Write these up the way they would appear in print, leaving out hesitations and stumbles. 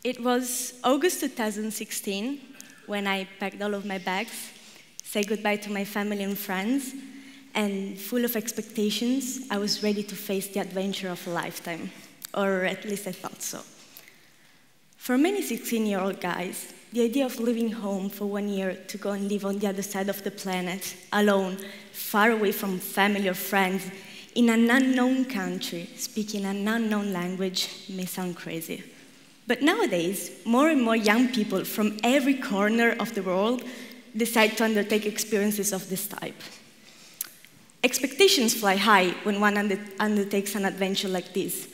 It was August 2016 when I packed all of my bags, said goodbye to my family and friends, and full of expectations, I was ready to face the adventure of a lifetime, or at least I thought so. For many 16-year-old guys, the idea of leaving home for 1 year to go and live on the other side of the planet, alone, far away from family or friends, in an unknown country, speaking an unknown language, may sound crazy. But nowadays, more and more young people from every corner of the world decide to undertake experiences of this type. Expectations fly high when one undertakes an adventure like this,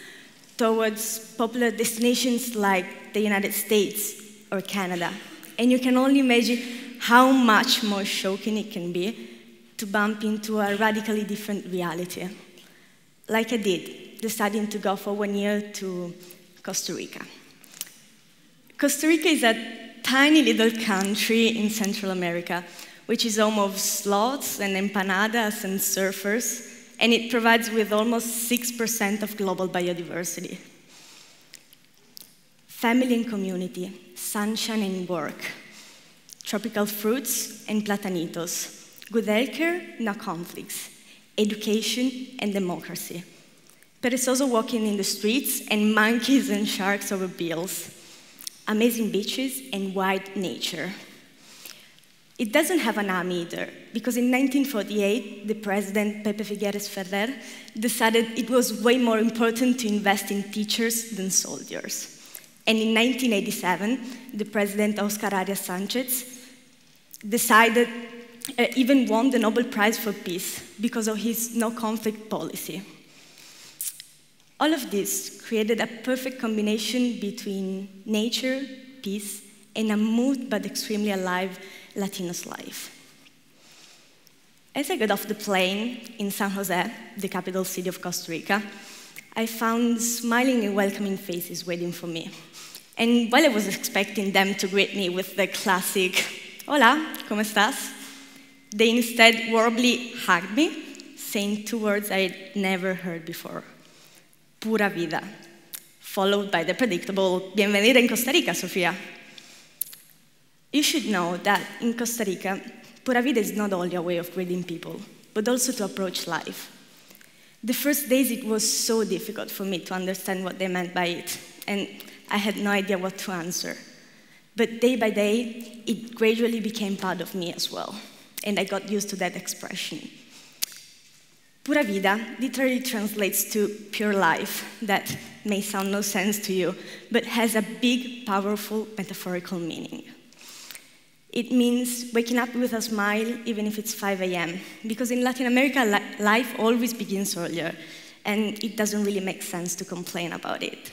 towards popular destinations like the United States or Canada. And you can only imagine how much more shocking it can be to bump into a radically different reality. Like I did, deciding to go for 1 year to Costa Rica. Costa Rica is a tiny little country in Central America, which is home of sloths and empanadas and surfers, and it provides with almost 6% of global biodiversity. Family and community, sunshine and work, tropical fruits and platanitos, good healthcare, no conflicts, education and democracy, perezoso walking in the streets and monkeys and sharks over bills, amazing beaches and wide nature. It doesn't have an army either, because in 1948, the president, Pepe Figueres Ferrer, decided it was way more important to invest in teachers than soldiers. And in 1987, the president, Oscar Arias Sanchez, even won the Nobel Prize for Peace because of his no-conflict policy. All of this created a perfect combination between nature, peace, and a moved but extremely alive Latino's life. As I got off the plane in San Jose, the capital city of Costa Rica, I found smiling and welcoming faces waiting for me. And while I was expecting them to greet me with the classic, "Hola, ¿cómo estás?", they instead warmly hugged me, saying 2 words I'd never heard before: pura vida, followed by the predictable, "Bienvenida en Costa Rica, Sofia." You should know that in Costa Rica, pura vida is not only a way of greeting people, but also to approach life. The first days it was so difficult for me to understand what they meant by it, and I had no idea what to answer. But day by day, it gradually became part of me as well, and I got used to that expression. Pura vida literally translates to pure life. That may sound no sense to you, but has a big, powerful metaphorical meaning. It means waking up with a smile, even if it's 5 a.m., because in Latin America, life always begins earlier, and it doesn't really make sense to complain about it.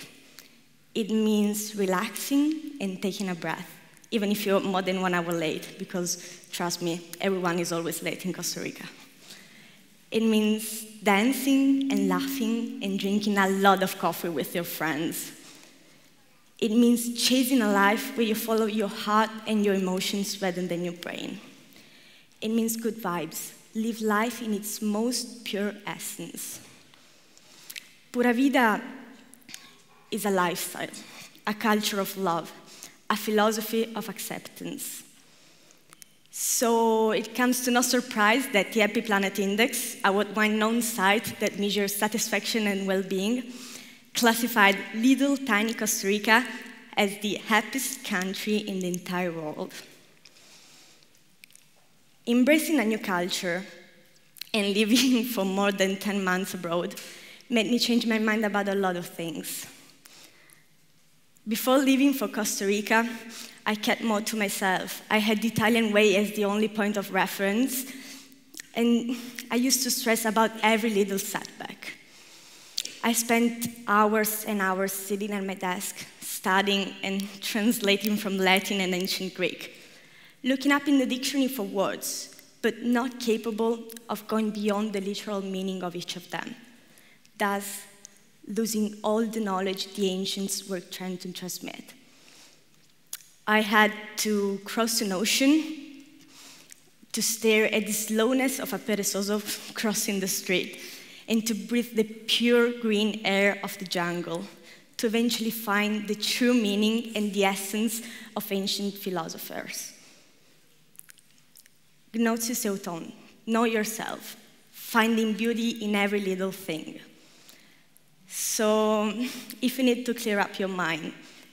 It means relaxing and taking a breath, even if you're more than 1 hour late, because trust me, everyone is always late in Costa Rica. It means dancing and laughing and drinking a lot of coffee with your friends. It means chasing a life where you follow your heart and your emotions rather than your brain. It means good vibes. Live life in its most pure essence. Pura vida is a lifestyle, a culture of love, a philosophy of acceptance. So it comes to no surprise that the Happy Planet Index, a worldwide-known site that measures satisfaction and well-being, classified little tiny Costa Rica as the happiest country in the entire world. Embracing a new culture and living for more than 10 months abroad made me change my mind about a lot of things. Before leaving for Costa Rica, I kept more to myself. I had the Italian way as the only point of reference, and I used to stress about every little setback. I spent hours and hours sitting at my desk, studying and translating from Latin and ancient Greek, looking up in the dictionary for words, but not capable of going beyond the literal meaning of each of them, thus losing all the knowledge the ancients were trying to transmit. I had to cross an ocean to stare at the slowness of a perezoso crossing the street, and to breathe the pure green air of the jungle, to eventually find the true meaning and the essence of ancient philosophers. Gnosis euton, know yourself, finding beauty in every little thing. So if you need to clear up your mind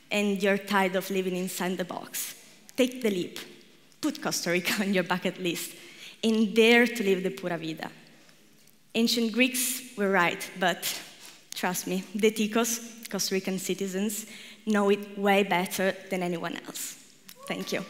and you're tired of living inside the box, take the leap, put Costa Rica on your bucket list, and dare to live the pura vida. Ancient Greeks were right, but trust me, the Ticos, Costa Rican citizens, know it way better than anyone else. Thank you.